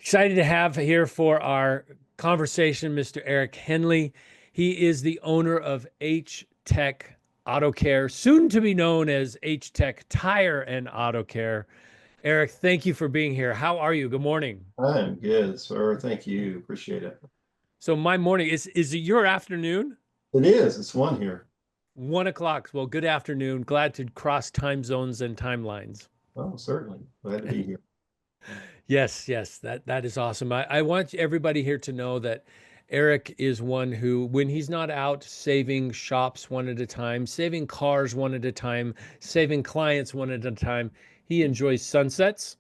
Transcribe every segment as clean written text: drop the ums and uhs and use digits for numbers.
Excited to have here for our conversation Mr. Eric Henley. He is the owner of H-Tek Auto Care, soon to be known as H-Tek Tire and Autocare. Eric, thank you for being here. How are you? Good morning. I'm good, sir. Thank you. Appreciate it. So my morning is it your afternoon? It is. It's one here. 1 o'clock. Well, good afternoon. Glad to cross time zones and timelines. Oh, certainly. Glad to be here. Yes, yes, that is awesome. I want everybody here to know that Eric is one who, when he's not out saving shops one at a time, saving cars one at a time, saving clients one at a time, he enjoys sunsets,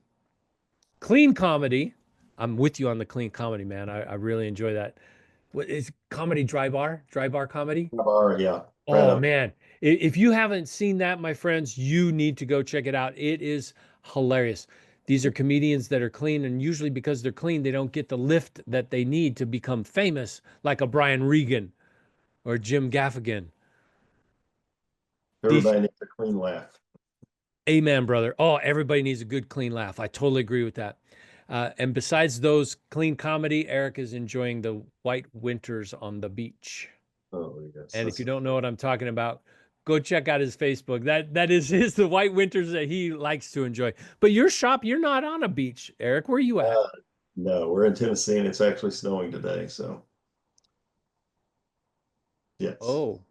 clean comedy. I'm with you on the clean comedy, man. I really enjoy that. What is comedy dry bar? Dry bar comedy? Yeah. Right Oh up. man, if you haven't seen that, my friends, you need to go check it out. It is hilarious. These are comedians that are clean, and usually because they're clean, they don't get the lift that they need to become famous, like a Brian Regan or Jim Gaffigan. These, Everybody needs a clean laugh. amen, brother. Oh, everybody needs a good, clean laugh. I totally agree with that. And besides those clean comedy, Eric is enjoying the white winters on the beach. Oh, yes. And if you don't know what I'm talking about, go check out his Facebook. That is his the white winters that he likes to enjoy. But your shop, you're not on a beach, Eric. Where are you at? uh, no, we're in Tennessee and it's actually snowing today. So, yes. Oh, Cold.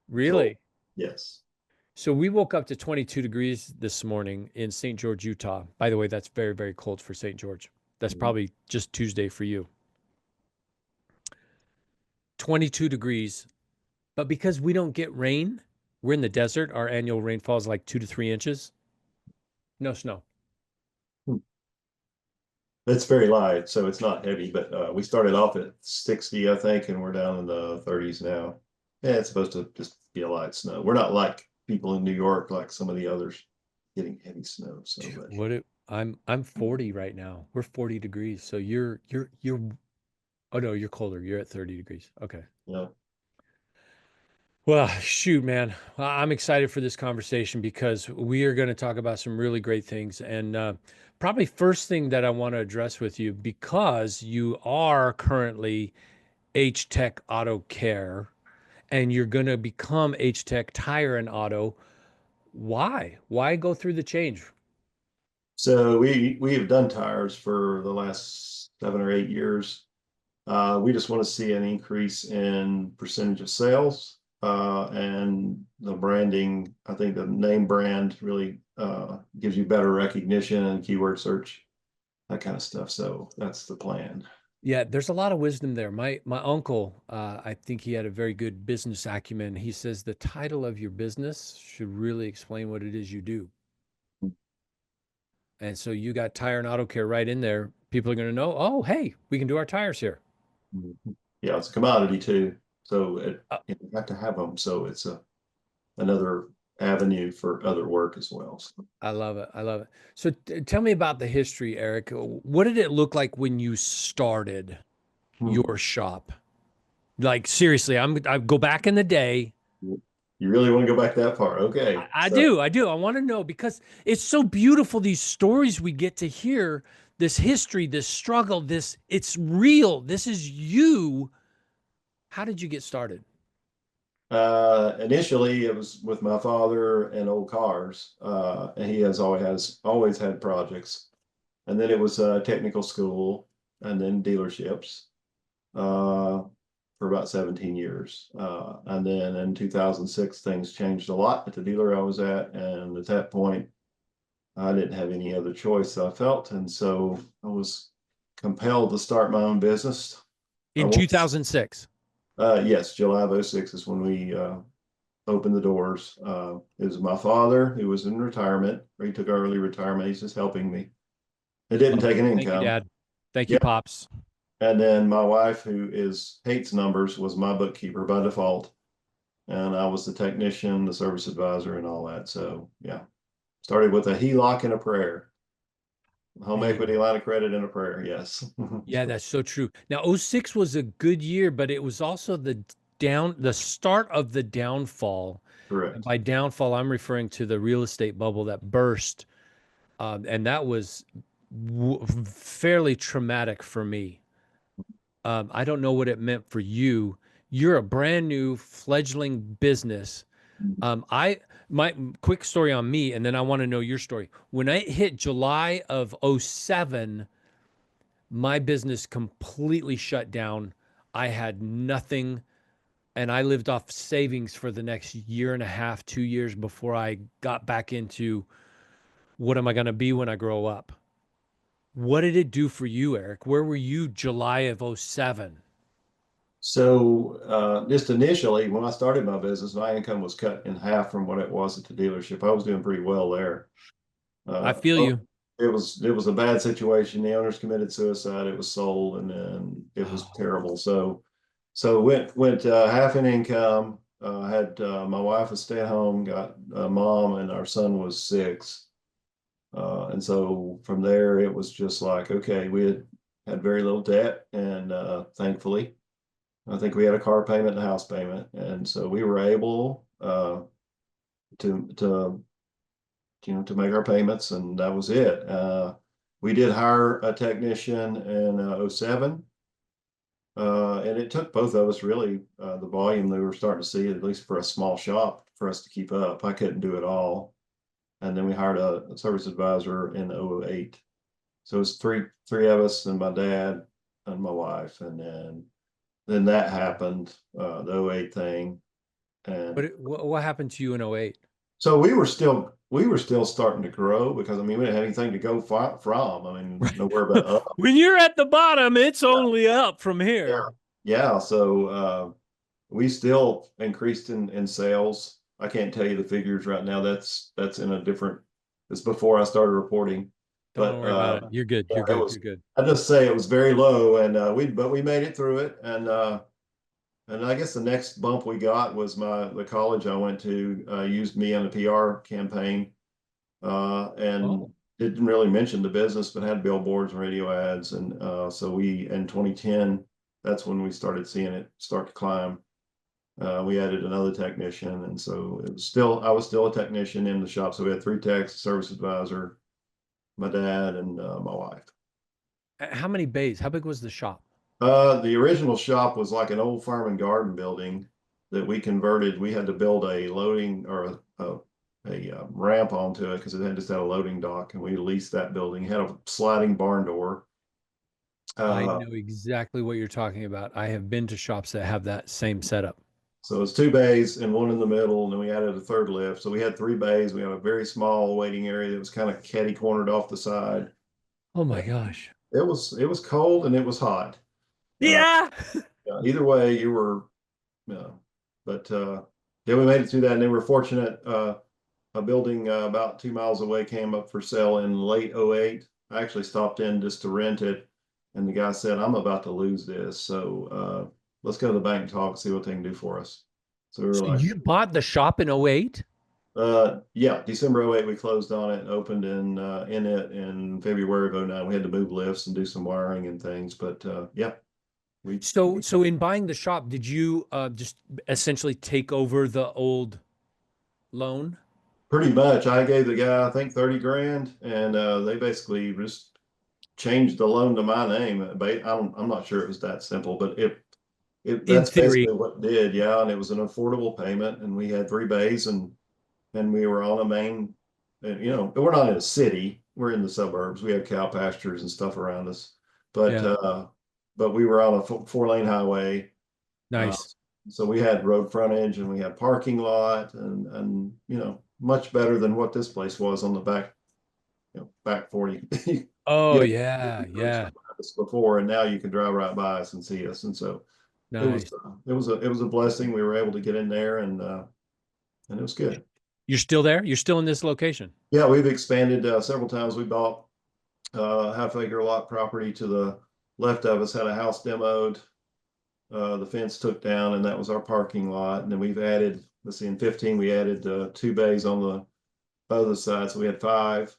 really? Yes. So we woke up to 22 degrees this morning in St. George, Utah. By the way, that's very, very cold for St. George. That's Mhm. probably just Tuesday for you. 22 degrees. But because we don't get rain, we're in the desert. Our annual rainfall is like 2 to 3 inches. No snow. It's very light, so it's not heavy, but we started off at 60, I think, and we're down in the 30s now. Yeah, it's supposed to just be a light snow. We're not like people in New York, like some of the others getting heavy snow. So, Dude, but I'm 40 right now. We're 40 degrees. So you're oh no, you're colder. You're at 30 degrees. Okay. yeah. Well, shoot, man. I'm excited for this conversation because we are going to talk about some really great things. And probably first thing that I want to address with you, because you are currently H-Tek Auto Care and you're going to become H-Tek Tire and Auto. Why? Why go through the change? So we have done tires for the last 7 or 8 years. We just want to see an increase in percentage of sales and the branding. I think the name brand really gives you better recognition and keyword search, that kind of stuff. So that's the plan. Yeah, there's a lot of wisdom there. My uncle, I think he had a very good business acumen. He says the title of your business should really explain what it is you do. And so you got tire and auto care right in there. People are going to know, oh, hey, we can do our tires here. Mhm. Yeah, it's a commodity too. So Uh, you have to have them. So it's another avenue for other work as well. So, I love it. I love it. So tell me about the history, Eric. What did it look like when you started hmm. your shop? Like seriously, I go back in the day. You really want to go back that far? Okay. I So do. I do. I want to know because it's so beautiful, these stories we get to hear, this history, this struggle, this it's real. This is you. How did you get started? initially it was with my father and old cars. And he has always had projects. And then it was technical school and then dealerships uh, for about 17 years. And then in 2006, things changed a lot at the dealer I was at. And at that point, I didn't have any other choice, I felt. And so I was compelled to start my own business. I In was, 2006. yes, July of '06 is when we opened the doors. It was my father who was in retirement, or he took early retirement. He's just helping me. It didn't take an Thank you, income. Dad. Thank you, Yeah. Pops. And then my wife, who is hates numbers, was my bookkeeper by default. And I was the technician, the service advisor, and all that. So yeah, started with a HELOC and a prayer. Home equity Man. line of credit and a prayer. Yes. Yeah, that's so true. Now, '06 was a good year, but it was also the start of the downfall. And Correct. by downfall, I'm referring to the real estate bubble that burst. And that was fairly traumatic for me. I don't know what it meant for you. You're a brand new fledgling business. I my quick story on me, and then I want to know your story. When I hit July of '07, my business completely shut down. I had nothing, and I lived off savings for the next year and a half, 2 years before I got back into what am I going to be when I grow up. What did it do for you, Eric? Where were you July of '07? So just initially, when I started my business, my income was cut in half from what it was at the dealership. I was doing pretty well there. I Uh, feel oh, you. it was a bad situation. The owners committed suicide. It was sold, and then it was Oh, terrible. So went half in income. Had my wife was stay at home, got a mom, and our son was 6. And so from there, it was just like, okay, we had very little debt, and thankfully, I think we had a car payment and a house payment, and so we were able to to make our payments, and that was it. We did hire a technician in '07, and it took both of us really the volume that we were starting to see, at least for a small shop, for us to keep up. I couldn't do it all, and then we hired a service advisor in '08. So it was three of us and my dad and my wife, and then that happened, the '08 thing, and what happened to you in '08? so we were still starting to grow because I mean we didn't have anything to go from. I mean Right. nowhere but up. When you're at the bottom, it's Yeah, only up from yeah, here. yeah. So we still increased in sales. I can't tell you the figures right now. That's in a different. It's before I started reporting, Don't but worry about it. You're good. yeah, You're it good. was. You're good. I just say it was very low, and we made it through it, and I guess the next bump we got was the college I went to used me on a PR campaign, and Oh, didn't really mention the business, but had billboards and radio ads, and so we in 2010, that's when we started seeing it start to climb. We added another technician, and so I was still a technician in the shop. So we had 3 techs, a service advisor, my dad, and my wife. how many bays? How big was the shop? The original shop was like an old farm and garden building that we converted. We had to build a loading or a ramp onto it because it had just had a loading dock, and we leased that building. It had a sliding barn door. I Uh, know exactly what you're talking about. I have been to shops that have that same setup. so it was 2 bays and one in the middle, and then we added a third lift. So we had 3 bays. We had a very small waiting area that was kind of catty cornered off the side. Oh my gosh. It was cold and it was hot. Uh, Yeah. yeah, either way, you were, uh, but yeah, we made it through that, and then we're fortunate. A building about 2 miles away came up for sale in late '08. I actually stopped in just to rent it, and the guy said, "I'm about to lose this, so let's go to the bank and talk, see what they can do for us." So we were So like, you bought the shop in '08? yeah, December '08 we closed on it and opened in it in February of '09. We had to move lifts and do some wiring and things, but yeah, we So in buying the shop, did you just essentially take over the old loan? pretty much. I gave the guy I think 30 grand, and they basically just changed the loan to my name. I'm not sure it was that simple, but In that's theory. basically what it did. Yeah, and it was an affordable payment, and we had 3 bays, and we were on a main. And, we're not in a city. We're in the suburbs. We have cow pastures and stuff around us, but Yeah. we were on a 4-lane highway. Uh, Nice. so we had road frontage, and we had parking lot, and much better than what this place was on the back 40. You Oh had yeah, yeah. us before, and now you can drive right by us and see us. And so it was Nice. it was a blessing. We were able to get in there, and it was good. You're still there? You're still in this location? Yeah, we've expanded several times. We bought half-acre lot property to the left of us, had a house demoed. The fence took down, and that was our parking lot. And then we've added, let's see, in 15 we added 2 bays on the other side, so we had 5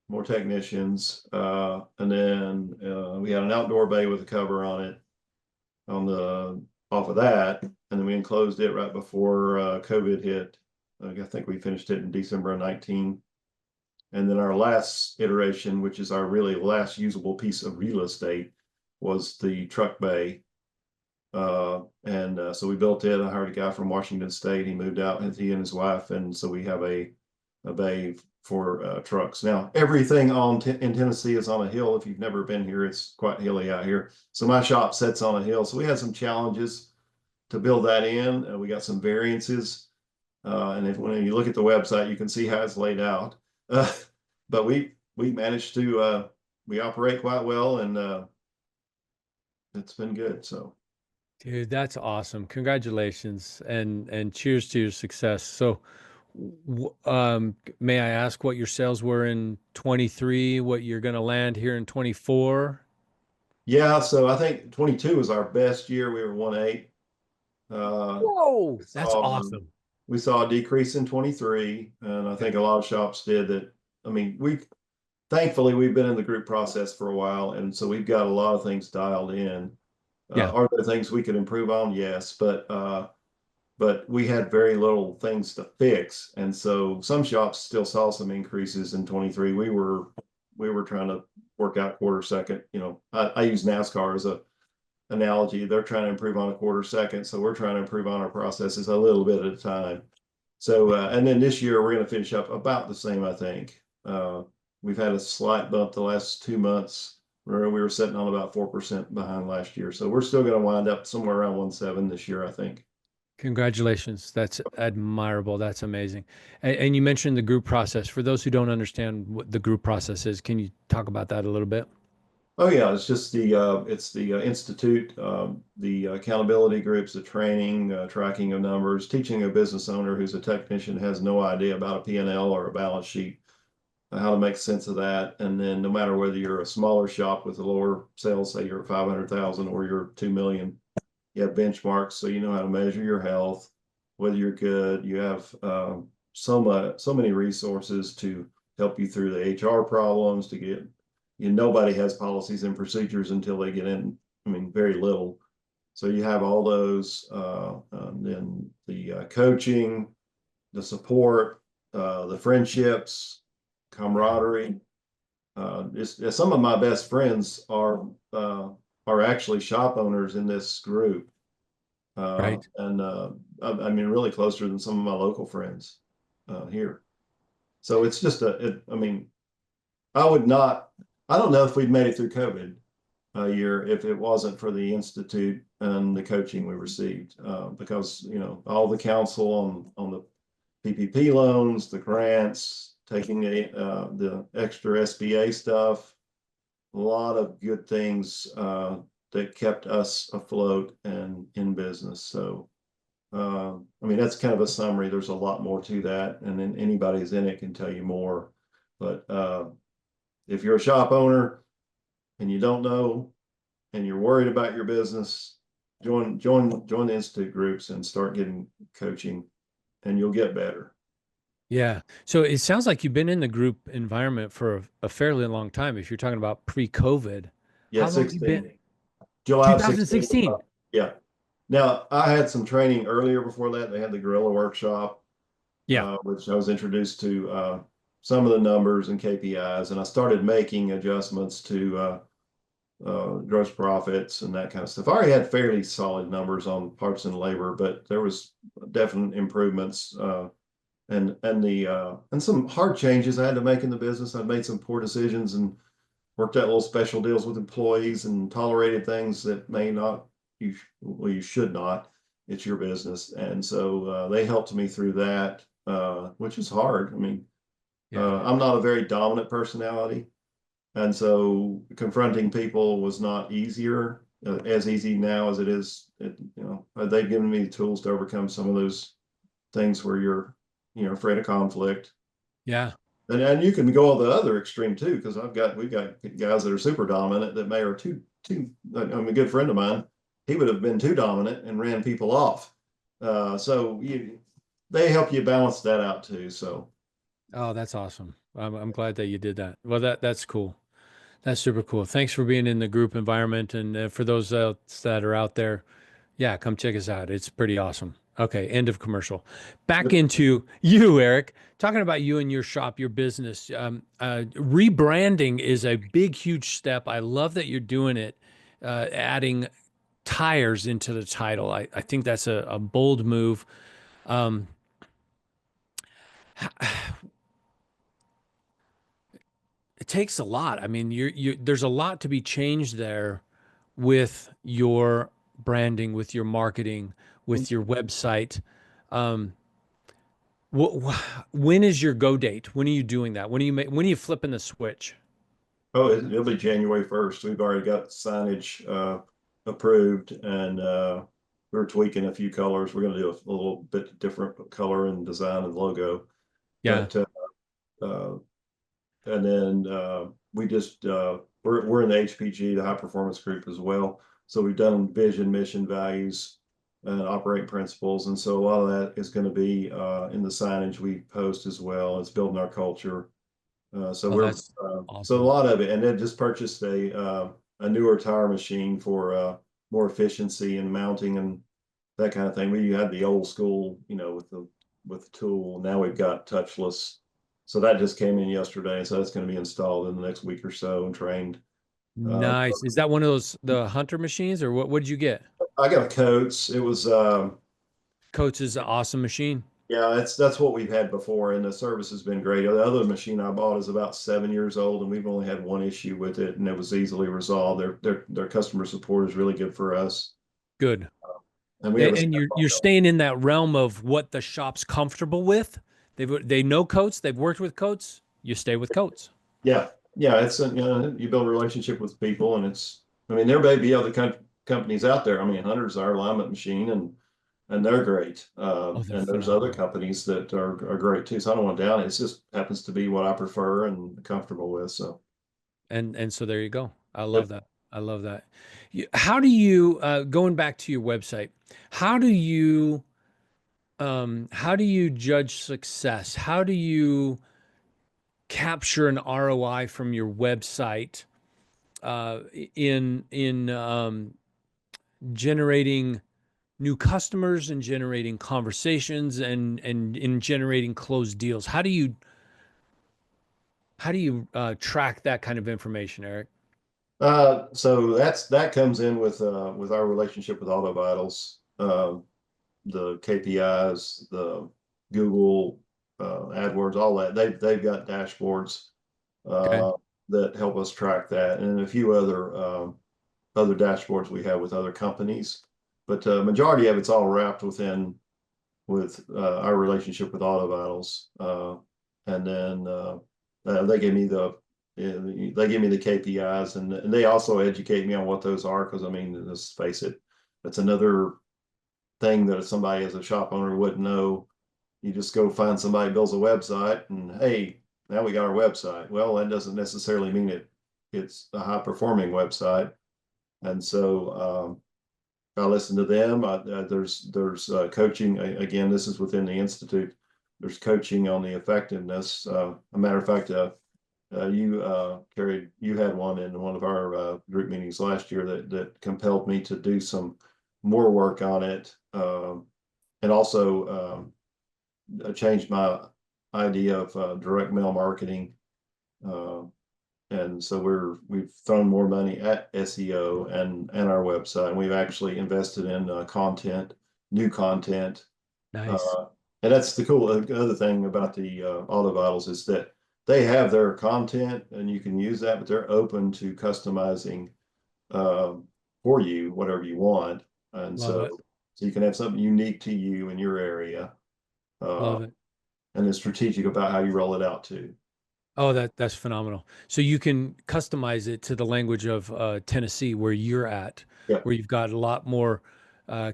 more technicians, and then we had an outdoor bay with a cover on it on the off of that, and then we enclosed it right before COVID hit. I think we finished it in December of '19, And then our last iteration, which is our really last usable piece of real estate, was the truck bay. So we built it. I hired a guy from Washington State. He moved out, he and his wife, and so we have a bay for trucks. Now, everything in Tennessee is on a hill. If you've never been here, it's quite hilly out here. So my shop sits on a hill. So we had some challenges to build that in. We got some variances. And when you look at the website, you can see how it's laid out. But we managed to we operate quite well, and it's been good. So Dude, that's awesome. Congratulations and cheers to your success. So, may I ask what your sales were in 23, what you're going to land here in 24? yeah, so I think 22 was our best year. We were 1.8. Whoa, We that's saw awesome. we saw a decrease in 23, and I think a lot of shops did that. I mean, we thankfully we've been in the group process for a while, and so we've got a lot of things dialed in. Yeah. Are there things we could improve on? Yes, but we had very little things to fix, and so some shops still saw some increases in 23. We were trying to work out quarter second. I use NASCAR as a analogy. They're trying to improve on a quarter second, so we're trying to improve on our processes a little bit at a time. So and then this year we're going to finish up about the same, I think. We've had a slight bump the last 2 months. Where we were sitting on about 4% behind last year, so we're still going to wind up somewhere around 1.7 this year, I think. Congratulations. That's admirable. That's amazing. And you mentioned the group process. For those who don't understand what the group process is, can you talk about that a little bit? Oh yeah, it's just the institute, the accountability groups, the training, tracking of numbers, teaching a business owner who's a technician has no idea about a P&L or a balance sheet, how to make sense of that. And then no matter whether you're a smaller shop with a lower sales, say you're 500,000 or you're 2 million, you have benchmarks, so you know how to measure your health, whether you're good. You have so many resources to help you through the HR problems to get. Nobody has policies and procedures until they get in. I mean, very little. So you have all those, then the coaching, the support, the friendships, camaraderie. Some of my best friends are actually shop owners in this group, Right. and I mean, really closer than some of my local friends here. So it's just I mean, I would not. I don't know if we'd made it through COVID a year if it wasn't for the institute and the coaching we received, because all the counsel on the PPP loans, the grants, taking the extra SBA stuff, a lot of good things that kept us afloat and in business. So, I mean, that's kind of a summary. There's a lot more to that, and then anybody who's in it can tell you more. But if you're a shop owner and you don't know, and you're worried about your business, join the institute groups and start getting coaching, and you'll get better. Yeah. So it sounds like you've been in the group environment for a fairly long time. If you're talking about pre-COVID, Yeah, how long have you been? 16, July of 16. 2016. Yeah. Now I had some training earlier before that. They had the guerrilla workshop, Yeah. which I was introduced to some of the numbers and KPIs, and I started making adjustments to gross profits and that kind of stuff. I already had fairly solid numbers on parts and labor, but there was definite improvements, and some hard changes I had to make in the business. I'd made some poor decisions and worked out little special deals with employees and tolerated things that may not you should not. It's your business, and so they helped me through that, which is hard. I mean, Yeah. I'm not a very dominant personality. And so confronting people was not as easy now as it is. They've given me the tools to overcome some of those things where you're, afraid of conflict. Yeah. And you can go on the other extreme too, because we've got guys that are super dominant that may are too. I'm a good friend of mine. He would have been too dominant and ran people off. So they help you balance that out too. So Oh, that's awesome. I'm glad that you did that. Well, that's cool. That's super cool. Thanks for being in the group environment. And for those that are out there, yeah, come check us out. It's pretty awesome. Okay, end of commercial. Back into you, Eric. Talking about you and your shop, your business. Rebranding is a big, huge step. I love that you're doing it, adding tires into the title. I think that's a bold move. Um, it takes a lot. I mean, there's a lot to be changed there with your branding, with your marketing, with your website. Um, when is your go date? When are you doing that? When are you flipping the switch? Oh, it'll be January 1st. We've already got signage approved, and we're tweaking a few colors. We're going to do a little bit different color and design and logo. Yeah. But uh, and then we just we're in the HPG, the high performance group as well. So we've done vision, mission, values, and operating principles, and so a lot of that is going to be in the signage we post as well. It's building our culture. So Oh, we're that's so a awesome. lot of it, and then just purchased a newer tire machine for more efficiency and mounting and that kind of thing. We had the old school, with the tool. Now we've got touchless. So that just came in yesterday. So that's going to be installed in the next week or so and trained. Uh, Nice. Is that one of those the Hunter machines or what did you get? I got a Coates. It was Coates is an awesome machine. yeah, that's what we've had before, and the service has been great. The other machine I bought is about 7 years old, and we've only had one issue with it, and it was easily resolved. Their customer support is really good for us, Good. and we have a And you're staying in that realm of what the shop's comfortable with. They know Coates, they've worked with Coates, you stay with Coates. yeah, yeah. It's you build a relationship with people, and I mean there may be other companies out there. I mean Hunter's our alignment machine, and they're great. Oh, they're And there's other phenomenal. companies that are great too. So I don't want to down it. It just happens to be what I prefer and comfortable with. So And so there you go. I love yep. that. I love that. How do you going back to your website, how do you how do you judge success? How do you capture an ROI from your website in generating new customers and generating conversations and in generating closed deals? How do you track that kind of information, Eric? So that comes in with our relationship with Auto Vitals, the KPIs, the Google AdWords, all that. They've got dashboards Okay. uh, that help us track that, and a few other dashboards we have with other companies. But majority of it's all wrapped with our relationship with Auto Vitals, and then they give me the KPIs, and they also educate me on what those are because I mean, let's face it, that's another thing that if somebody as a shop owner wouldn't know. You just go find somebody who builds a website, and hey, now we got our website. Well, that doesn't necessarily mean it's a high performing website, and so I listen to them. There's coaching. Again, this is within the institute. There's coaching on the effectiveness. A matter of fact, you had one in one of our group meetings last year that compelled me to do some more work on it, and also I changed my idea of direct mail marketing. Uh, and so we've thrown more money at SEO and our website. And we've actually invested in content, new content. Nice. Uh, and that's the cool other thing about the Auto Vitals is that they have their content and you can use that, but they're open to customizing uh, for you whatever you want. And Love it. so you can have something unique to you in your area, uh, Love it. and then strategic about how you roll it out too. Oh, that's phenomenal. So you can customize it to the language of Tennessee, where you're at, Yep, where you've got a lot more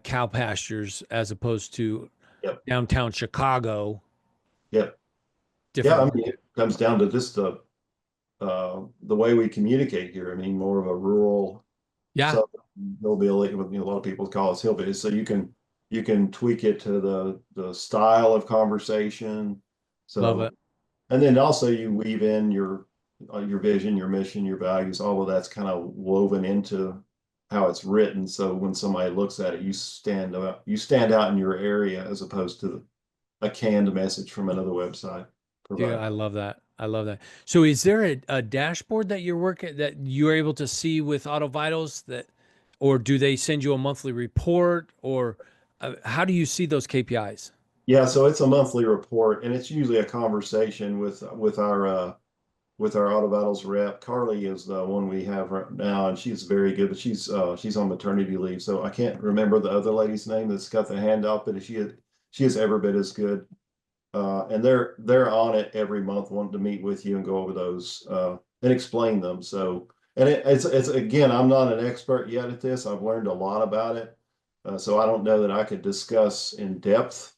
cow pastures as opposed to yep, downtown Chicago. yep. Yeah, Different I mean, market. it comes down to just the way we communicate here. I mean, more of a rural, Yeah, southern hillbilly. A lot of people call us hillbillies. So you can tweak it to the style of conversation. love So it. and then also you weave in your vision, your mission, your values. All of that's kind of woven into how it's written. So when somebody looks at it, you stand out in your area as opposed to a canned message from another website Yeah, provider. I love that. I love that. So is there a dashboard that you're working that you're able to see with Auto Vitals that, or do they send you a monthly report or how do you see those KPIs? Yeah, so it's a monthly report, and it's usually a conversation with our Auto Battles rep. Carly is the one we have right now, and she's very good, but she's on maternity leave, so I can't remember the other lady's name that's got the handout, but she is every bit as good. And they're on it every month, wanting to meet with you and go over those and explain them. So, and it's again, I'm not an expert yet at this. I've learned a lot about it, so I don't know that I could discuss in depth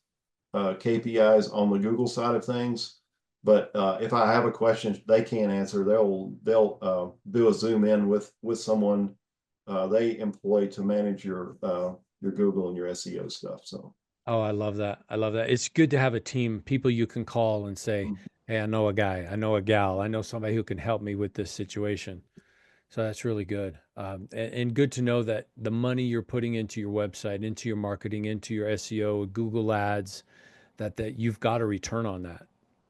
KPIs on the Google side of things. But if I have a question they can't answer, they'll do a zoom in with someone they employ to manage your Google and your SEO stuff. So. Oh, I love that. I love that. It's good to have a team, people you can call and say, "Hey, I know a guy, I know a gal, I know somebody who can help me with this situation." So that's really good. And good to know that the money you're putting into your website, into your marketing, into your SEO, Google Ads, that you've got a return on that.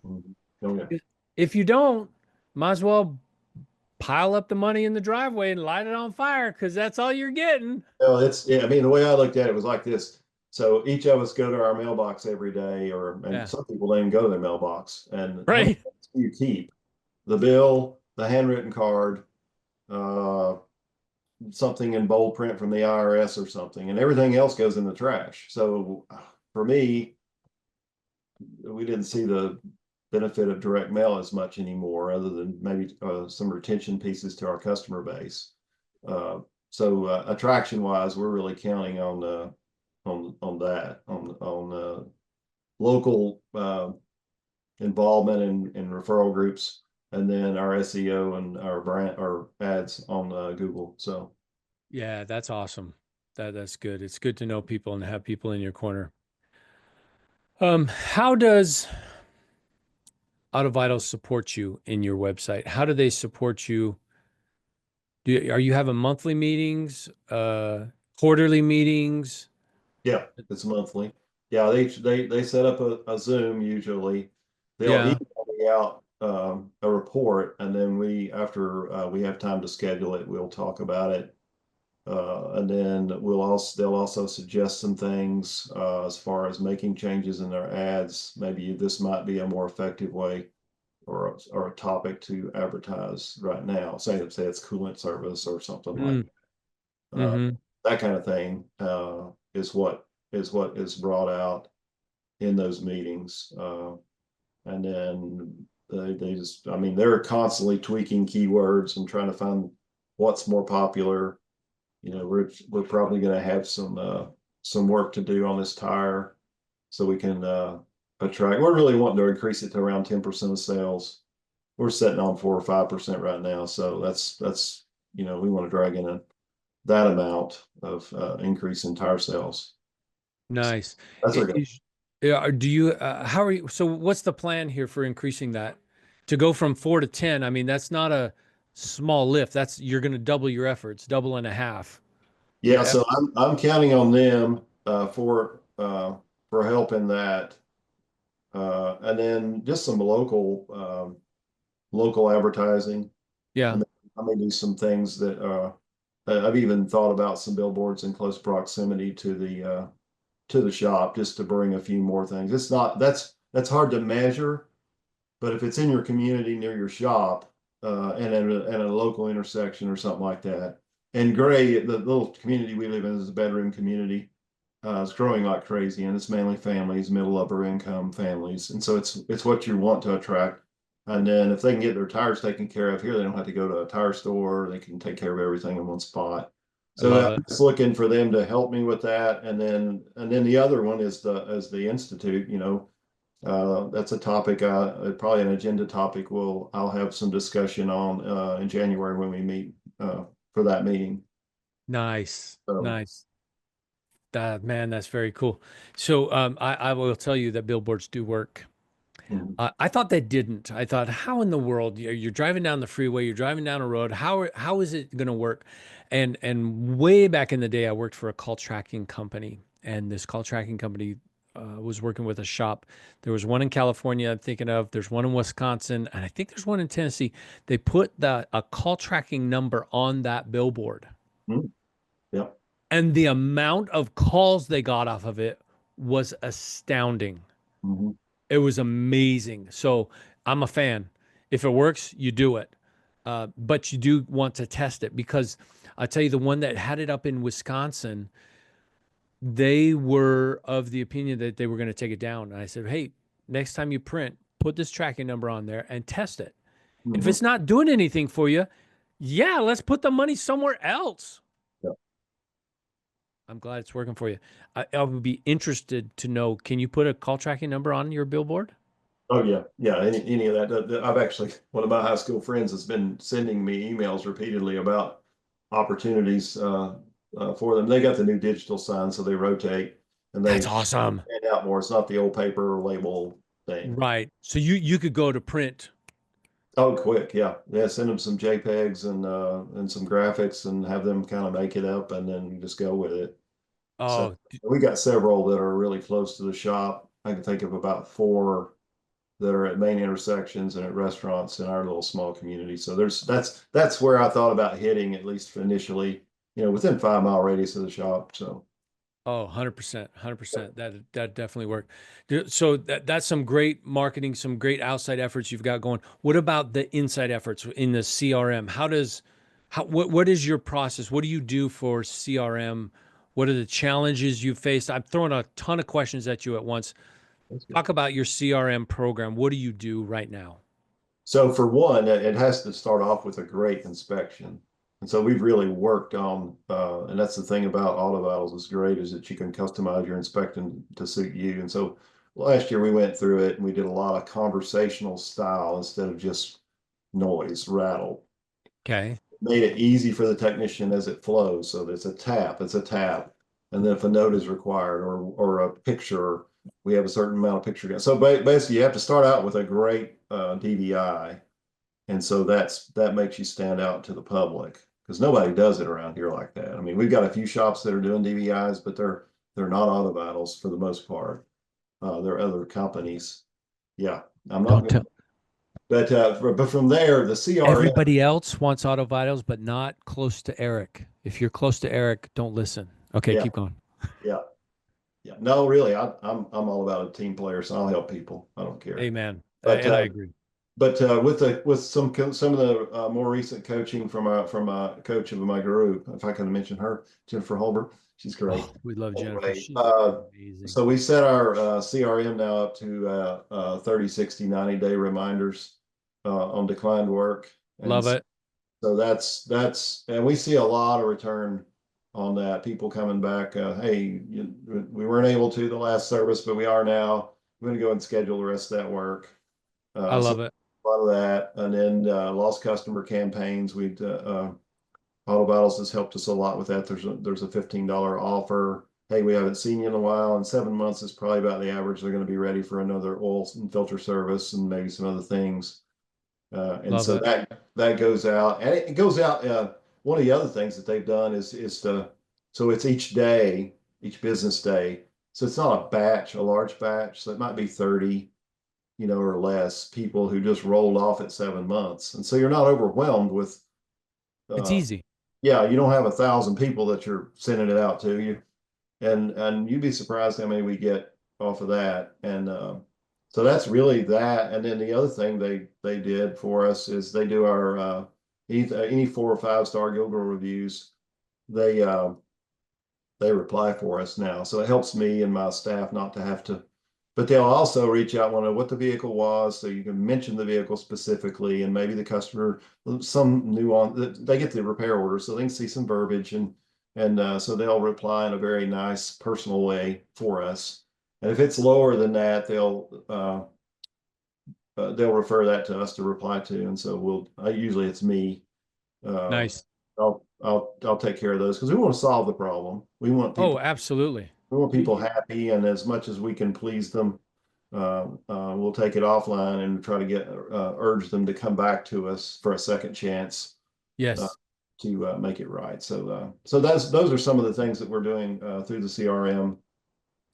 Mhm. Oh yeah. If you don't, might as well pile up the money in the driveway and light it on fire because that's all you're getting. Well, I mean, the way I looked at it was like this. So each of us go to our mailbox every day, and Yeah. some people don't even go to their mailbox. And how many Right. things do you keep? The bill, the handwritten card, uh, something in bold print from the IRS or something, and everything else goes in the trash. So for me, we didn't see the benefit of direct mail as much anymore, other than maybe some retention pieces to our customer base. Uh, so attraction wise, we're really counting on local involvement in referral groups, and then our SEO and our ads on Google. So Yeah, that's awesome. That's good. It's good to know people and have people in your corner. How does AutoVitals support you in your website? How do they support you? Are you having monthly meetings, quarterly meetings? yeah, it's monthly. Yeah, they set up a Zoom usually. They'll Yeah. email me out a report, and then after we have time to schedule it, we'll talk about it. And then they'll also suggest some things as far as making changes in their ads. Maybe this might be a more effective way or a topic to advertise right now. Say it's coolant service or something like Mm, uh, hmm. that kind of thing is what is brought out in those meetings. And then they just, I mean, they're constantly tweaking keywords and trying to find what's more popular. We're probably going to have some work to do on this tire so we can attract. We're really wanting to increase it to around 10% of sales. We're sitting on 4 or 5% right now, so that's we want to drag in that amount of increase in tire sales. So Nice. that's our goal. Yeah, do you, how are you, so what's the plan here for increasing that to go from 4 to 10? I mean, that's not a small lift. You're going to double your efforts, double and a half your Yeah, so effort. I'm counting on them for help in that, and then just some local advertising. Yeah. And I may do some things that I've even thought about some billboards in close proximity to the shop just to bring a few more things. It's not that's hard to measure, but if it's in your community near your shop and at a local intersection or something like that, and Gray, the little community we live in is a bedroom community. It's growing like crazy, and it's mainly families, middle upper income families, and so it's what you want to attract. And then if they can get their tires taken care of here, they don't have to go to a tire store. They can take care of everything in one spot. I So love I'm it. just looking for them to help me with that. And then the other one is the institute. That's a topic. Probably an agenda topic. I'll have some discussion on in January when we meet for that meeting. Nice. So Nice. Man, that's very cool. So I will tell you that billboards do work. Mhm. I thought they didn't. I thought, how in the world you're driving down the freeway, you're driving down a road. How is it going to work? And way back in the day, I worked for a call tracking company, and this call tracking company was working with a shop. There was one in California I'm thinking of. There's one in Wisconsin, and I think there's one in Tennessee. They put a call tracking number on that billboard, Mhm. Yep. and the amount of calls they got off of it was astounding. Mhm. It was amazing. So I'm a fan. If it works, you do it. But you do want to test it because I'll tell you, the one that had it up in Wisconsin, they were of the opinion that they were going to take it down. And I said, hey, next time you print, put this tracking number on there and test it. If Mhm. it's not doing anything for you, yeah, let's put the money somewhere else. Yep. I'm glad it's working for you. I would be interested to know, can you put a call tracking number on your billboard? Oh yeah, yeah. Any of that. I've actually one of my high school friends has been sending me emails repeatedly about opportunities for them. They got the new digital sign, so they rotate and That's they awesome. stand out more. It's not the old paper label thing. Right. So you could go to print. Oh, quick, yeah, yeah. Send them some JPEGs and some graphics and have them kind of make it up, and then just go with it. So Oh, we got several that are really close to the shop. I can think of about four that are at main intersections and at restaurants in our little small community. So that's where I thought about hitting, at least initially, within 5 mile radius of the shop. So 100%, 100%. That definitely worked. So that's some great marketing, some great outside efforts you've got going. What about the inside efforts in the CRM? What is your process? What do you do for CRM? What are the challenges you faced? I'm throwing a ton of questions at you at once. that's good. Talk about your CRM program. What do you do right now? So for one, it has to start off with a great inspection. And so we've really worked on, and that's the thing about auto battles is great is that you can customize your inspection to suit you. And so last year we went through it and we did a lot of conversational style instead of just noise, rattle. Okay. Made it easy for the technician as it flows. So it's a tap. And then if a note is required or a picture, we have a certain amount of picture. So basically you have to start out with a great DVI. And so that makes you stand out to the public because nobody does it around here like that. I mean, we've got a few shops that are doing DVIs, but they're not auto battles for the most part. They're other companies. Yeah, I'm not Don't gonna, tell. but from there, the CRM. Everybody else wants auto vitals, but not close to Eric. If you're close to Eric, don't listen. Okay, Yeah, keep going. yeah. Yeah, no, really, I'm all about a team player, so I'll help people. I don't care. Amen. But And I agree. with some of the more recent coaching from a coach of my group, if I can mention her, Jennifer Holbert, she's great. Oh, we love Jennifer. Anyway, She's amazing. so we set our CRM now up to 30, 60, 90-day reminders on declined work, and Love it. so that's and we see a lot of return on that. People coming back, hey, we weren't able to the last service, but we are now. We're going to go and schedule the rest of that work. I So love it. a lot of that, and then lost customer campaigns. Auto Battles has helped us a lot with that. There's a $15 offer. Hey, we haven't seen you in a while. In 7 months is probably about the average. They're going to be ready for another oil and filter service and maybe some other things. And Love so it. that goes out, and it goes out. One of the other things that they've done is to so it's each day, each business day. So it's not a batch, a large batch. So it might be 30, or less people who just rolled off at 7 months, and so you're not overwhelmed with. It's Uh, easy. yeah, you don't have 1,000 people that you're sending it out to you, and you'd be surprised how many we get off of that. And so that's really that. And then the other thing they did for us is they do our any 4 or 5 star Google reviews. They uh, they reply for us now, so it helps me and my staff not to have to. But they'll also reach out, want to know what the vehicle was, so you can mention the vehicle specifically, and maybe the customer some nuance. They get the repair order, so they can see some verbiage, and so they'll reply in a very nice, personal way for us. And if it's lower than that, they'll refer that to us to reply to, and so usually it's me. Uh, Nice. I'll take care of those because we want to solve the problem. Oh, absolutely. We want You, people you, happy, and as much as we can please them, we'll take it offline and try to get urge them to come back to us for a second chance uh, Yes. to make it right. So those are some of the things that we're doing through the CRM.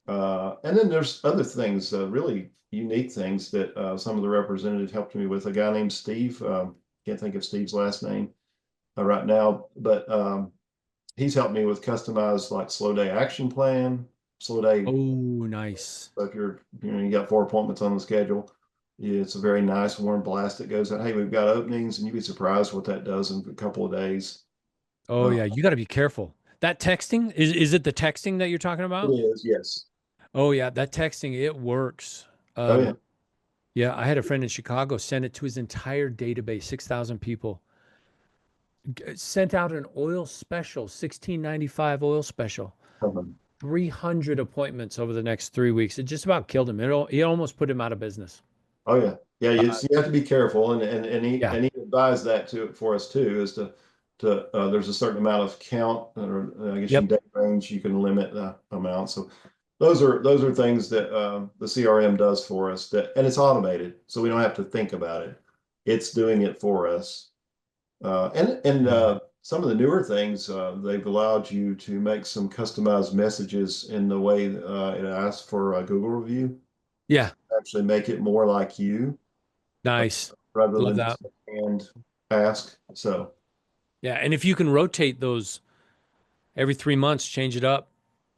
And then there's other things, really unique things that some of the representatives helped me with. A guy named Steve, can't think of Steve's last name right now, but he's helped me with customized like slow day action plan, slow day. Oh, nice. So if you got 4 appointments on the schedule, it's a very nice warm blast that goes out. Hey, we've got openings, and you'd be surprised what that does in a couple of days. Oh Uh, yeah, you got to be careful. That texting is it the texting that you're talking it about? is, yes. Oh yeah, that texting it works. Oh yeah. Yeah, I had a friend in Chicago send it to his entire database, 6,000 people. Sent out an oil special, 16.95 oil special, Um, 300 appointments over the next 3 weeks. It just about killed him. It almost put him out of business. Oh yeah, yeah. Uh, You have to be careful, and yeah. he advised that to for us too, is to there's a certain amount of count, or I guess you Yep. can day range, you can limit the amount. So those are things that the CRM does for us, that and it's automated, so we don't have to think about it. It's doing it for us. And Yeah. some of the newer things, they've allowed you to make some customized messages in the way it asks for a Google review, Yeah. actually make it more like you uh, Nice. rather Love than that. just a hand ask. So Yeah. And if you can rotate those every 3 months, change it up.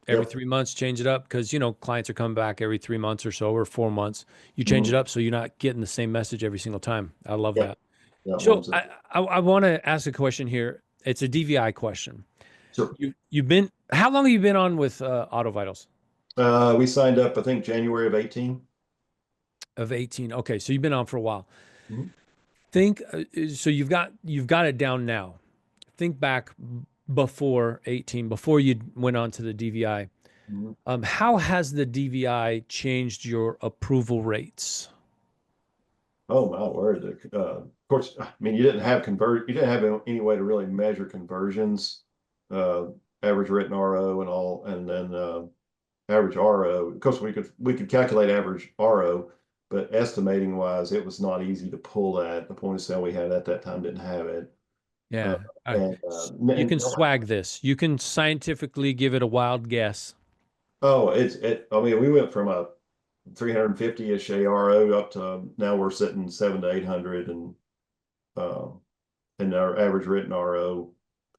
Every yep. 3 months, change it up because clients are coming back every 3 months or so or 4 months. You change Mhm. it up so you're not getting the same message every single time. I love Yep. that. That So one's it. I want to ask a question here. It's a DVI question. Sure. You've been how long have you been on with Auto Vitals? We signed up, I think, January of 18. Of 18. Okay, so you've been on for a while. Mhm. Think so you've got it down now. Think back before 18, before you went on to the DVI. Mhm. How has the DVI changed your approval rates? Oh my word. Of course, I mean, you didn't have any way to really measure conversions, uh, average written RO and all, and then average RO. Of course, we could calculate average RO, but estimating wise, it was not easy to pull that. The point of sale we had at that time didn't have it. Uh, Yeah. You and can swag this. You can scientifically give it a wild guess. oh, I mean, we went from a 350-ish ARO up to now we're sitting 700 to 800, uh, and our average written RO,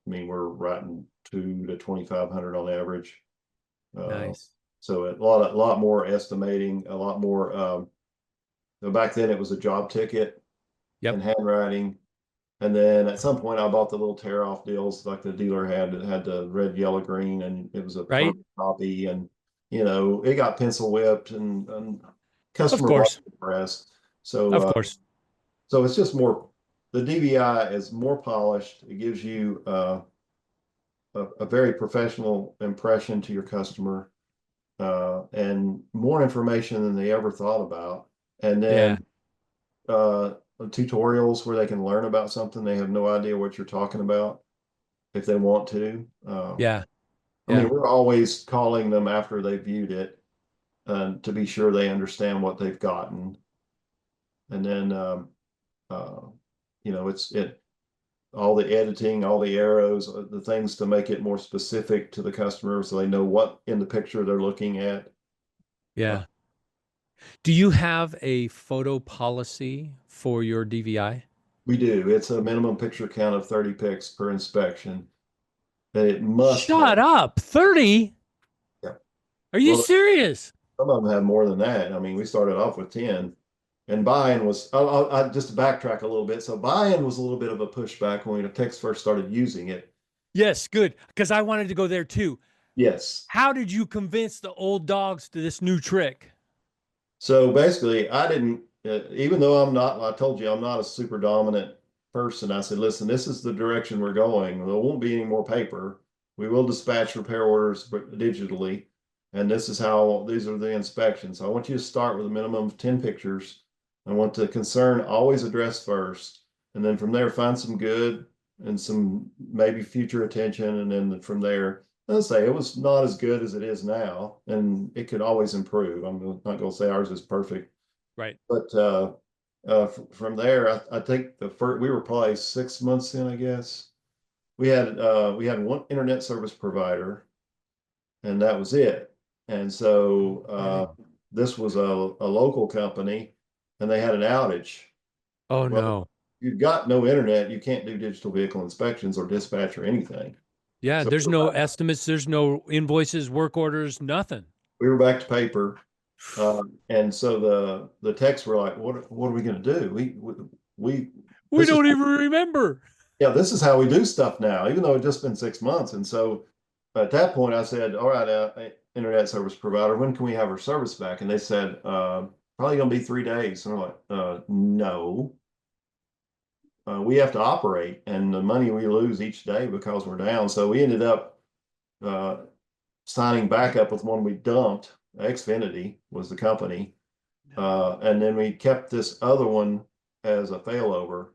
I mean, we're writing 2 to 2,500 on average. Uh, Nice. so a lot more estimating, a lot more. Back then, it was a job ticket Yep. and handwriting. And then at some point, I bought the little tear off deals like the dealer had that had the red, yellow, green, and it was a Right? permanent copy. And, it got pencil whipped, and Of customer course. wasn't impressed. So, Of course. so it's just more, the DVI is more polished. It gives you a very professional impression to your customer, and more information than they ever thought about. And Yeah. then tutorials where they can learn about something they have no idea what you're talking about if they want to. Yeah. I mean, Yeah. we're always calling them after they viewed it to be sure they understand what they've gotten. And then, uh, it's all the editing, all the arrows, the things to make it more specific to the customer so they know what in the picture they're looking at. Uh, Yeah. Do you have a photo policy for your DVI? we do. It's a minimum picture count of 30 pics per inspection that it must have. Shut up. 30? Yeah. Are you Well, serious? some of them have more than that. I mean, we started off with 10, and buy-in was, I just to backtrack a little bit. So buy-in was a little bit of a pushback when the techs first started using it. Yes, good. Because I wanted to go there too. Yes. How did you convince the old dogs to this new trick? So basically, I didn't, even though I told you I'm not a super dominant person. I said, listen, this is the direction we're going. There won't be any more paper. We will dispatch repair orders digitally. And these are the inspections. I want you to start with a minimum of 10 pictures. I want the concern always addressed first. And then from there, find some good and some maybe future attention. And then from there, I'll say it was not as good as it is now, and it could always improve. I'm not going to say ours is perfect, Right. but from there, I think the first we were probably 6 months in, I guess. We had one internet service provider, and that was it. And so this was a local company, and they had an outage. Oh Well, no. you've got no internet, you can't do digital vehicle inspections or dispatch or anything. Yeah, So there's no estimates, there's no invoices, work orders, nothing. we were back to paper. And so the techs were like, what are we going to do? We We this is don't even remember. yeah, this is how we do stuff now, even though it's just been 6 months. And so at that point, I said, all right, internet service provider, when can we have our service back? And they said, probably going to be 3 days. And we're like, no, we have to operate, and the money we lose each day because we're down. So we ended up uh, signing back up with one we dumped. Xfinity was the company. And then we kept this other one as a failover.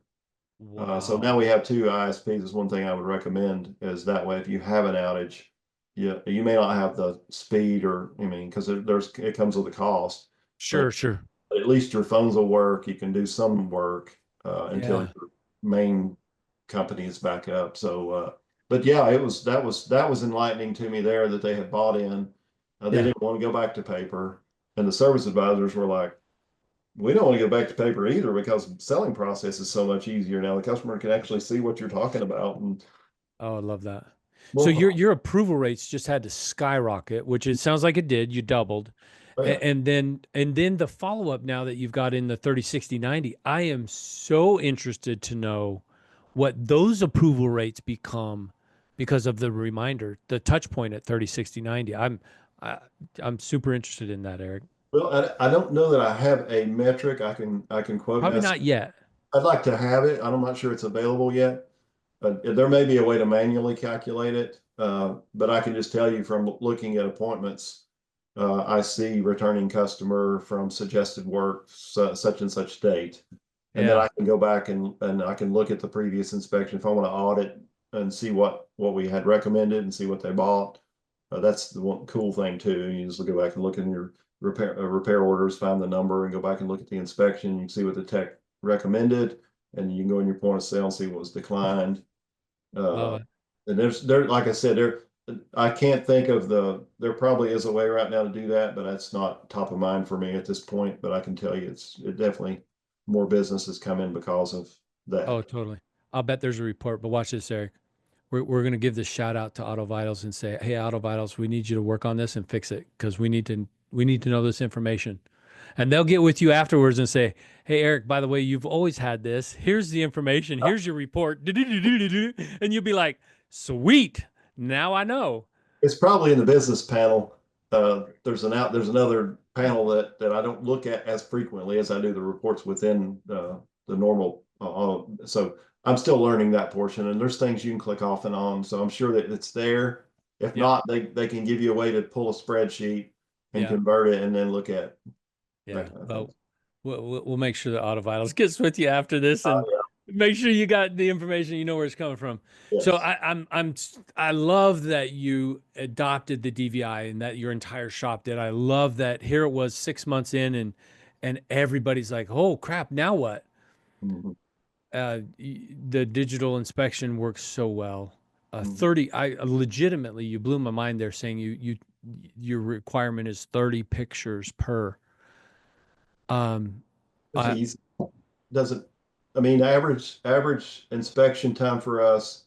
So Wow. now we have two ISPs. Is one thing I would recommend, is that way if you have an outage, you may not have the speed, or I mean, because it comes with a cost, Sure, but sure. at least your phones will work. You can do some work until Yeah. your main company is back up. So, but yeah, that was enlightening to me there that they had bought in. They Yeah. didn't want to go back to paper, and the service advisors were like, we don't want to go back to paper either, because selling process is so much easier now. The customer can actually see what you're talking about. And Oh, I love that. So your well, your approval rates just had to skyrocket, which it sounds like it did. You doubled. yeah. And then the follow-up now that you've got in the 30, 60, 90, I am so interested to know what those approval rates become because of the reminder, the touch point at 30, 60, 90. I, I'm super interested in that, Eric. Well, I don't know that I have a metric I can quote Probably now. not yet. I'd like to have it. I'm not sure it's available yet, but there may be a way to manually calculate it. But I can just tell you from looking at appointments, I see returning customer from suggested work, such and such date. And then Yeah. I can go back and I can look at the previous inspection if I want to audit and see what we had recommended and see what they bought. That's the one cool thing too. You just go back and look in your repair orders, find the number, and go back and look at the inspection. You can see what the tech recommended, and you can go in your point of sale and see what was declined. Love Uh, it. and there, like I said, I can't think of there probably is a way right now to do that, but that's not top of mind for me at this point. But I can tell you, it definitely more businesses come in because of Oh, that. totally. I'll bet there's a report, but watch this, Eric. We're going to give this shout out to Auto Vitals and say, "Hey, Auto Vitals, we need you to work on this and fix it because we need to know this information." And they'll get with you afterwards and say, "Hey, Eric, by the way, you've always had this. Here's the information. Here's your report." And you'll be like, "Sweet. Now I know." It's probably in the business panel. There's another panel that I don't look at as frequently as I do the reports within the normal. So I'm still learning that portion, and there's things you can click off and on. So I'm sure that it's there. If Yep. not, they can give you a way to pull a spreadsheet and Yeah. convert it, and then look at Yeah. that kind of thing. Well, we'll make sure that Auto Vitals gets with you after this and Uh, make sure you got the information, you know where it's coming from. So yes. I love that you adopted the DVI and that your entire shop did. I love that here it was 6 months in and everybody's like, oh crap, now what? Mhm, The digital inspection works so well. mhm. 30, I legitimately, you blew my mind there saying your requirement is 30 pictures per. Um, It's I, easy. Doesn't, I mean, average inspection time for us,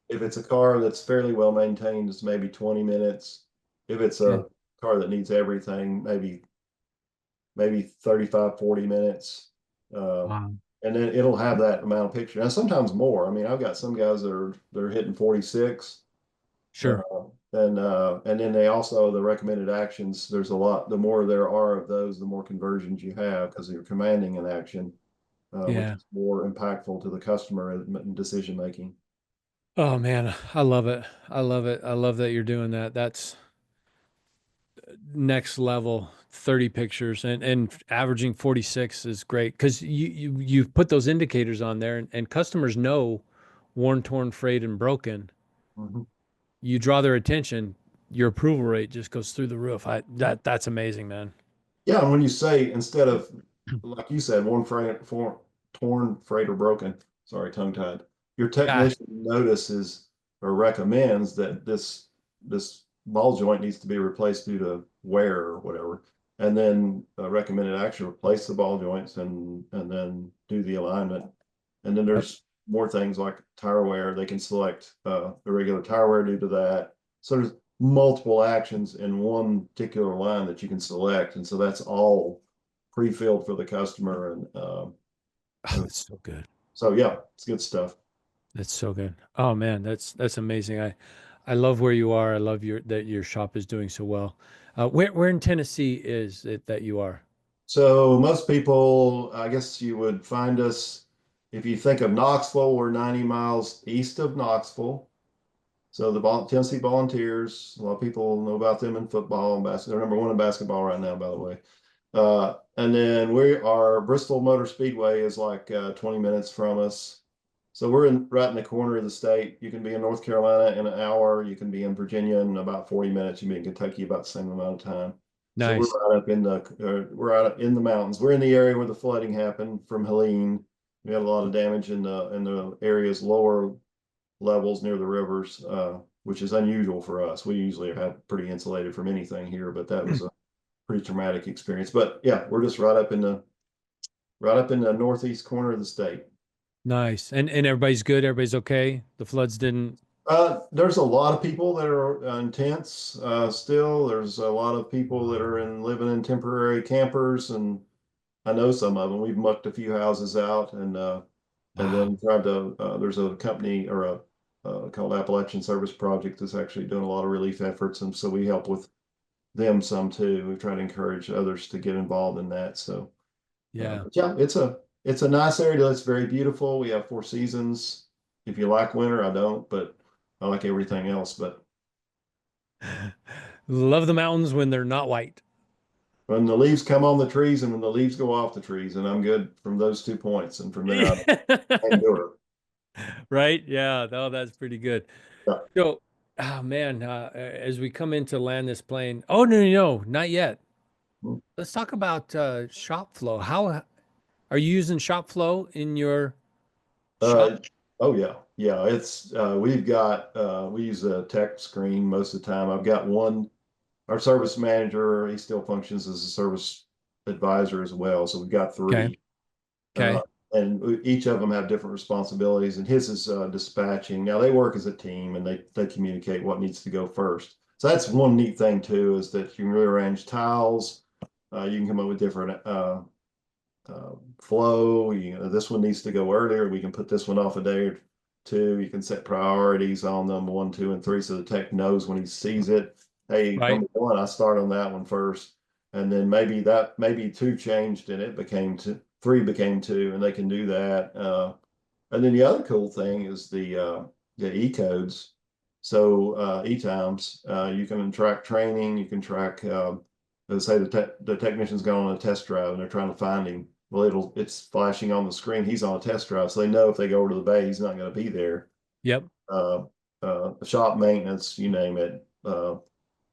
if it's a car that's fairly well maintained, it's maybe 20 minutes. If it's yeah. a car that needs everything, maybe 35, 40 minutes. Uh, Wow. and then it'll have that amount of picture. And sometimes more. I mean, I've got some guys they're hitting 46. Uh, Sure. and then they also, the recommended actions, there's a lot, the more there are of those, the more conversions you have, because you're commanding an action, which Yeah. is more impactful to the customer in decision making. Oh man, I love it. I love it. I love that you're doing that. That's next level. 30 pictures and averaging 46 is great because you put those indicators on there and customers know worn, torn, frayed, and broken. Mhm. you draw their attention, your approval rate just goes through the roof. That's amazing, man. Yeah, and when you say instead of like you said, one freight for torn, freight, or broken, sorry, tongue tied, your Yeah. technician notices or recommends that this ball joint needs to be replaced due to wear or whatever, and then recommended action replace the ball joints and then do the alignment, and then Yep. there's more things like tire wear. They can select the regular tire wear due to that. So there's multiple actions in one particular line that you can select, and so that's all pre-filled for the customer, Oh, and that's so good. so yeah, it's good stuff. That's so good. Oh man, that's amazing. I love where you are. I love that your shop is doing so well. Where in Tennessee is it that you are? So most people, I guess you would find us if you think of Knoxville, we're 90 miles east of Knoxville. So the Tennessee Volunteers, a lot of people know about them in football and basketball. They're number one in basketball right now, by the way. And then we are Bristol Motor Speedway is like 20 minutes from us. So we're right in the corner of the state. You can be in North Carolina in an hour. You can be in Virginia in about 40 minutes. You can be in Kentucky about the same amount of time. So we're Nice. right up in we're out in the mountains. We're in the area where the flooding happened from Helene. We had a lot of damage in the areas lower levels near the rivers, which is unusual for us. We usually have pretty insulated from anything here, but that was a pretty traumatic experience. But yeah, we're just right up in the northeast corner of the state. Nice. And everybody's good. Everybody's okay. The floods didn't. There's a lot of people that are in tents still. There's a lot of people that are living in temporary campers, and I know some of them. We've mucked a few houses out, and Wow. then tried to. There's a company or a called Appalachian Service Project that's actually doing a lot of relief efforts, and so we help with them some too. We try to encourage others to get involved in that. So, Yeah. but yeah, it's a nice area. It's very beautiful. We have four seasons. If you like winter, I don't, but I like everything else. But Love the mountains when they're not white. when the leaves come on the trees and when the leaves go off the trees, and I'm good from those 2 points. And from there, I endure. Right? Yeah. No, that's pretty good. Yeah. So, oh man, as we come in to land this plane, oh no, no, no, not yet. Let's talk about shop flow. How are you using shop flow in your shop? Uh, oh yeah, yeah. It's we've got we use a tech screen most of the time. I've got one. Our service manager, he still functions as a service advisor as well. So we've got Okay. three, uh, Okay. and each of them have different responsibilities. And his is dispatching. Now they work as a team and they communicate what needs to go first. So that's one neat thing too, is that you can rearrange tiles. You can come up with different flow. This one needs to go earlier. We can put this one off a day or two. You can set priorities on them, 1, 2, and 3, so the tech knows when he sees it. Hey, Right. number one, I start on that one first, and then maybe two changed and it became two, three became two, and they can do that. And then the other cool thing is the E codes. So E times, you can track training. You can track. Let's say the technician's gone on a test drive and they're trying to find him. Well, it's flashing on the screen. He's on a test drive, so they know if they go over to the bay, he's not going to be there. Yep. Uh, Shop maintenance, you name it.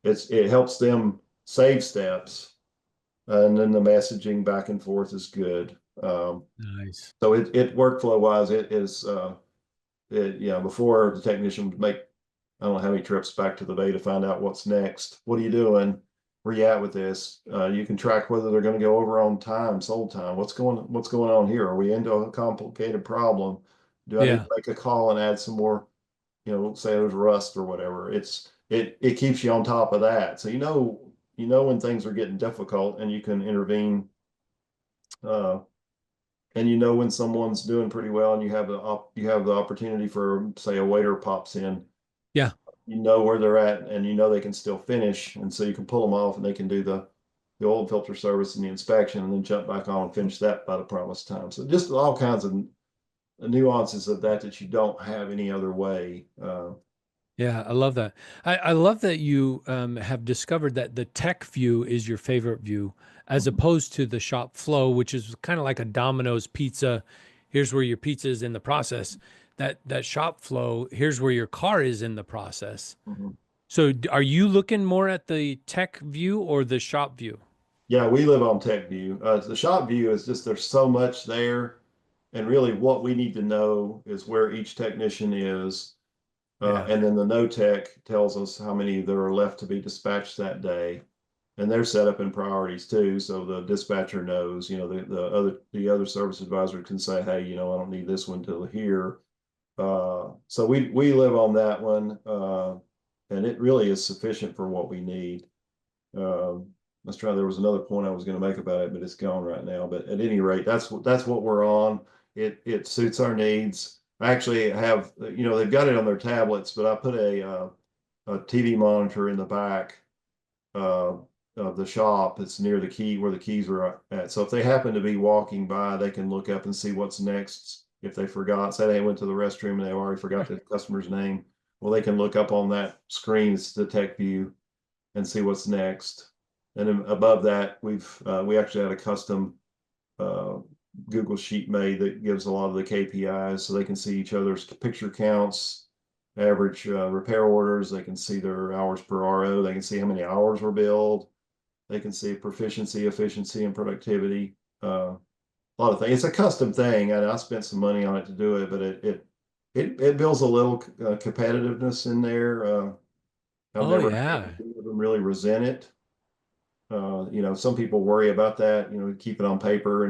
It helps them save steps, and then the messaging back and forth is good. Nice. So it workflow wise, it is before the technician would make I don't know how many trips back to the bay to find out what's next. What are you doing? Where you at with this? You can track whether they're going to go over on time, sold time. What's going on here? Are we into a complicated problem? Do I need Yeah. to make a call and add some more, say there's rust or whatever. It keeps you on top of that. So you know when things are getting difficult and you can intervene, uh, and you know when someone's doing pretty well and you have the opportunity for, say, a waiter pops in, Yeah. you know where they're at and you know they can still finish, and so you can pull them off and they can do the oil filter service and the inspection and then jump back on and finish that by the promised time. So just all kinds of nuances of that you don't have any other way. Yeah. I love that. I love that you have discovered that the tech view is your favorite view as opposed to the shop flow, which is kind of like a Domino's pizza. Here's where your pizza is in the process. that shop flow, here's where your car is in the process. Mhm. So are you looking more at the tech view or the shop view? Yeah, we live on tech view. The shop view is just there's so much there, and really what we need to know is where each technician is. Yeah. And then the no tech tells us how many there are left to be dispatched that day. And they're set up in priorities too. So the dispatcher knows, the other service advisor can say, hey, I don't need this one till here. So we live on that one. And it really is sufficient for what we need. Let's try. There was another point I was going to make about it, but it's gone right now. But at any rate, that's what we're on. It suits our needs. I actually have, they've got it on their tablets, but I put a TV monitor in the back uh, of the shop. It's near the key where the keys are at. So if they happen to be walking by, they can look up and see what's next. If they forgot, say they went to the restroom and they already forgot the customer's name, well, they can look up on that screen. It's the tech view and see what's next. And then above that, we actually had a custom uh, Google sheet made that gives a lot of the KPIs so they can see each other's picture counts, average repair orders. They can see their hours per RO. They can see how many hours were billed. They can see proficiency, efficiency, and productivity. A lot of things. It's a custom thing, and I spent some money on it to do it, but it builds a little competitiveness in there. I've Oh never yeah. had any of them really resent it. Some people worry about that, keep it on paper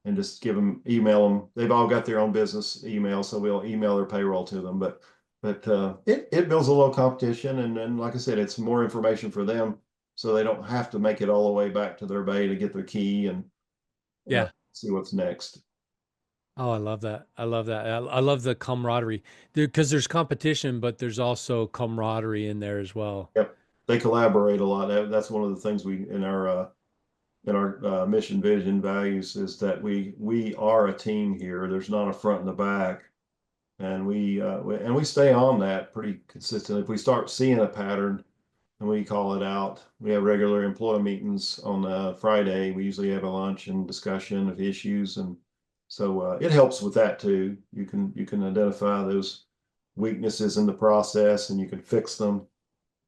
and just email them. They've all got their own business email, so we'll email their payroll to them. But it builds a little competition, and then like I said, it's more information for them, so they don't have to make it all the way back to their bay to get their key and Yeah. see what's next. Oh, I love that. I love that. I love the camaraderie because there's competition, but there's also camaraderie in there as well. Yep, they collaborate a lot. That's one of the things we in our mission, vision, values is that we are a team here. There's not a front and a back, and we stay on that pretty consistently. If we start seeing a pattern and we call it out, we have regular employee meetings on Friday. We usually have a lunch and discussion of issues, and so it helps with that too. You can identify those weaknesses in the process, and you can fix them.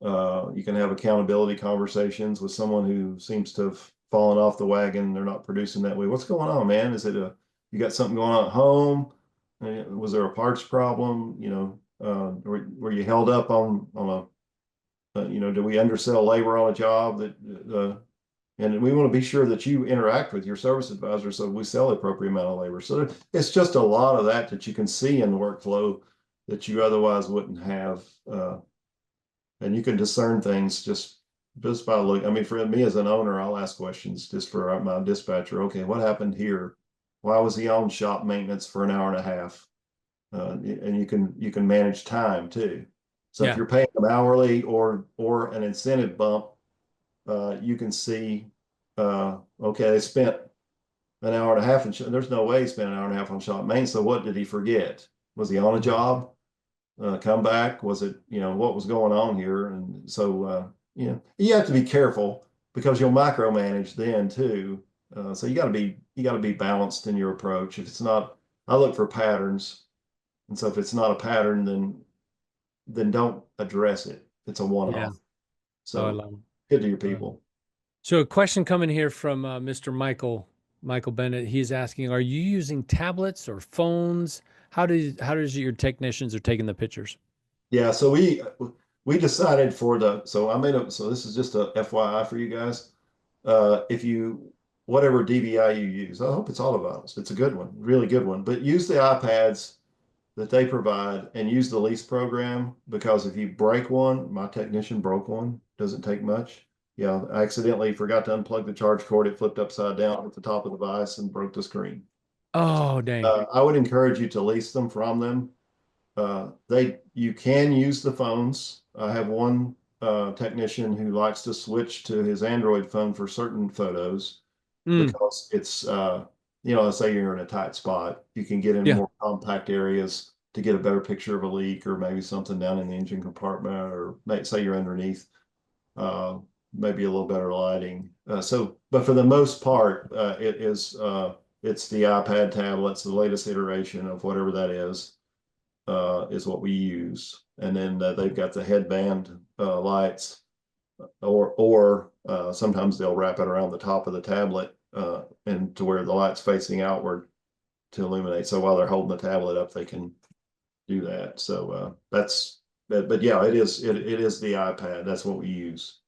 You can have accountability conversations with someone who seems to have fallen off the wagon. They're not producing that way. What's going on, man? Is it you got something going on at home? Was there a parts problem? Were you held up on do we undersell labor on a job and we want to be sure that you interact with your service advisor so we sell the appropriate amount of labor. So it's just a lot of that you can see in the workflow that you otherwise wouldn't have. And you can discern things just by looking. I mean, for me as an owner, I'll ask questions just for my dispatcher. Okay, what happened here? Why was he on shop maintenance for an hour and a half? And you can manage time too. So if Yeah. you're paying them hourly or an incentive bump, you can see, okay, they spent an hour and a half, and there's no way he spent an hour and a half on shop maintenance. So what did he forget? Was he on a job? Come back? Was it, what was going on here? And so, you have to be careful because you'll micromanage then too. So you got to be balanced in your approach. If it's not, I look for patterns. And so if it's not a pattern, then don't address it. It's a Yeah. one-off. Oh, I So love good to your it. people. So a question coming here from Mr. Michael Bennett. He's asking, are you using tablets or phones? How does your technicians are taking the pictures? Yeah, so we decided so I made so this is just a FYI for you guys. If you whatever DVI you use, I hope it's Autovitals. It's a good one, really good one. But use the iPads that they provide and use the lease program because if you break one, my technician broke one, doesn't take much. Yeah, I accidentally forgot to unplug the charge cord. It flipped upside down at the top of the device and broke the screen. Oh, dang. I would encourage you to lease them from them. You can use the phones. I have one technician who likes to switch to his Android phone for certain photos Mm, because it's let's say you're in a tight spot, you can get in yeah. more compact areas to get a better picture of a leak or maybe something down in the engine compartment or say you're underneath, uh, maybe a little better lighting. But for the most part, it's the iPad tablets, the latest iteration of whatever that is. is what we use. And then they've got the headband lights, or sometimes they'll wrap it around the top of the tablet and to where the light's facing outward to illuminate. So while they're holding the tablet up, they can do that. So but yeah, it is the iPad. That's what we use.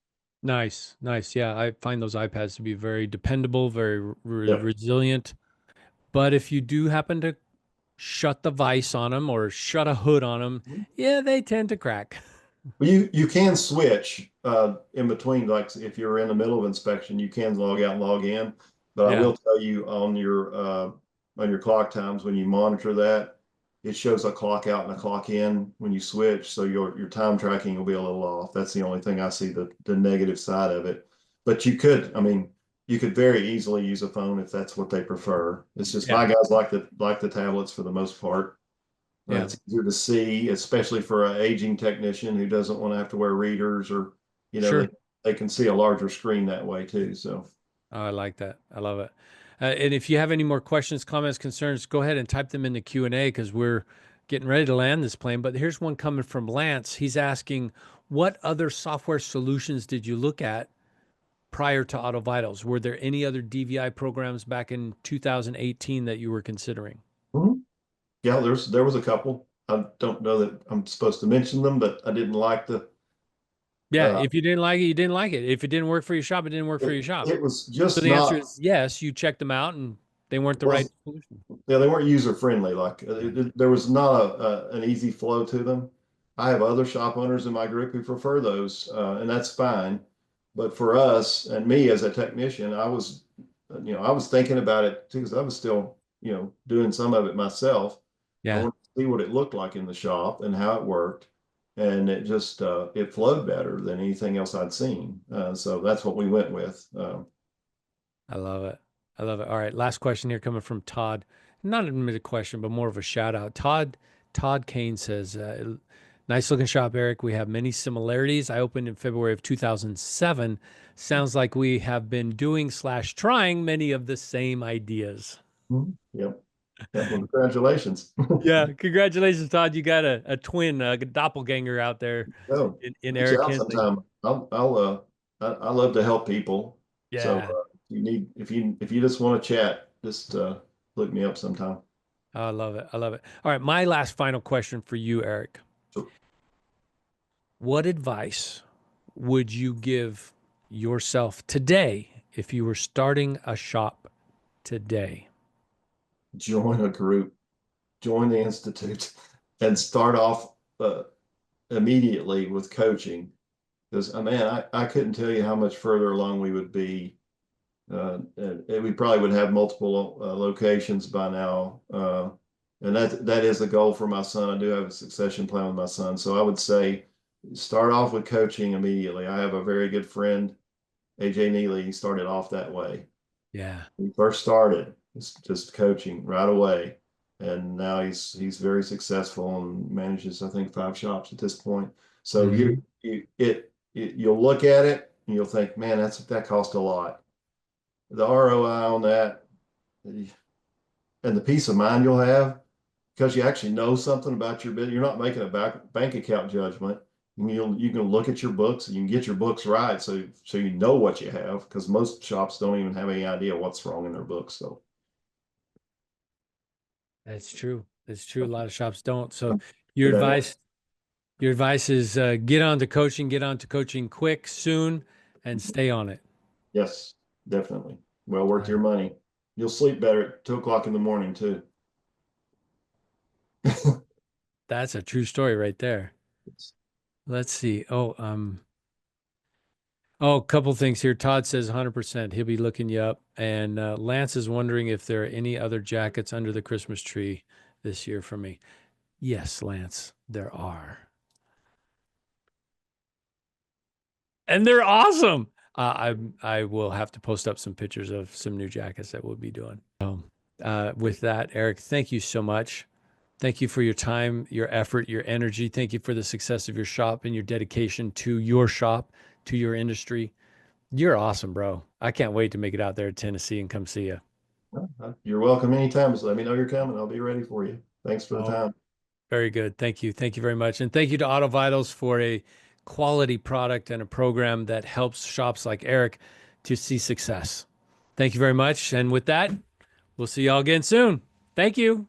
Nice, nice. Yeah, I find those iPads to be very dependable, very Yep. resilient. But if you do happen to shut the vise on them or shut a hood on them, yeah, they tend to crack. But you can switch in between, like if you're in the middle of inspection, you can log out and log in. But I Yeah, will tell you on your clock times when you monitor that, it shows a clock out and a clock in when you switch. So your time tracking will be a little off. That's the only thing I see the negative side of it. But I mean, you could very easily use a phone if that's what they prefer. It's just yeah, my guys like the tablets for the most part. yeah. It's easier to see, especially for an aging technician who doesn't want to have to wear readers, or, Sure. they can see a larger screen that way too. So, Oh, I like that. I love it. And if you have any more questions, comments, concerns, go ahead and type them in the Q&A because we're getting ready to land this plane. But here's one coming from Lance. He's asking, what other software solutions did you look at prior to Auto Vitals? Were there any other DVI programs back in 2018 that you were considering? mhm. Yeah, there was a couple. I don't know that I'm supposed to mention them, but I didn't like Yeah, uh, if you didn't like it, you didn't like it. If it didn't work for your shop, it didn't work for your shop. it was So just the answer not, is yes, you checked them out and they weren't the right was solution. yeah, they weren't user friendly. Like Yeah. there was not an easy flow to them. I have other shop owners in my group who prefer those, and that's fine. But for us and me as a technician, I was thinking about it too, because I was still, doing some of it myself. I Yeah, wanted to see what it looked like in the shop and how it worked. And it just, it flowed better than anything else I'd seen. So that's what we went with. I love it. I love it. All right, last question here coming from Todd. Not an admitted question, but more of a shout out. Todd Kane says, "Nice looking shop, Eric. We have many similarities. I opened in February of 2007. Sounds like we have been doing slash trying many of the same ideas." Mhm. Yep. Yep. Well, congratulations. Yeah, congratulations, Todd. You got a twin, a doppelganger out there Oh, in reach Eric out Henley. sometime. I love to help people. So Yeah, if you just want to chat, just look me up sometime. I love it. I love it. All right, my last final question for you, Eric. So What advice would you give yourself today if you were starting a shop today? join a group, join the institute, and start off immediately with coaching. Because man, I couldn't tell you how much further along we would be. And we probably would have multiple locations by now. And that is the goal for my son. I do have a succession plan with my son. So I would say start off with coaching immediately. I have a very good friend, AJ Neely. He started off that way. Yeah. He first started just coaching right away. And now he's very successful and manages, I think, 5 shops at this point. So Hmm. you'll look at it and you'll think, man, that cost a lot. The ROI on that and the peace of mind you'll have because you actually know something about your business. You're not making a bank account judgment. And you can look at your books and you can get your books right, so you know what you have, because most shops don't even have any idea what's wrong in their books. So That's true. That's true. A lot of shops don't. So your get that in. advice, your advice is get on to coaching quick, soon, and stay on it. Yes, definitely. Well worth Uh, your money. You'll sleep better at 2 o'clock in the morning too. That's a true story right there. Let's see. Oh, a couple things here. Todd says 100%. He'll be looking you up. And Lance is wondering if there are any other jackets under the Christmas tree this year for me. Yes, Lance, there are. And they're awesome. I will have to post up some pictures of some new jackets that we'll be doing. With that, Eric, thank you so much. Thank you for your time, your effort, your energy. Thank you for the success of your shop and your dedication to your shop, to your industry. You're awesome, bro. I can't wait to make it out there to Tennessee and come see you. You're welcome anytime. Just let me know you're coming. I'll be ready for you. Thanks for the Oh, time. Very good. Thank you. Thank you very much. And thank you to Auto Vitals for a quality product and a program that helps shops like Eric to see success. Thank you very much. And with that, we'll see y'all again soon. Thank you.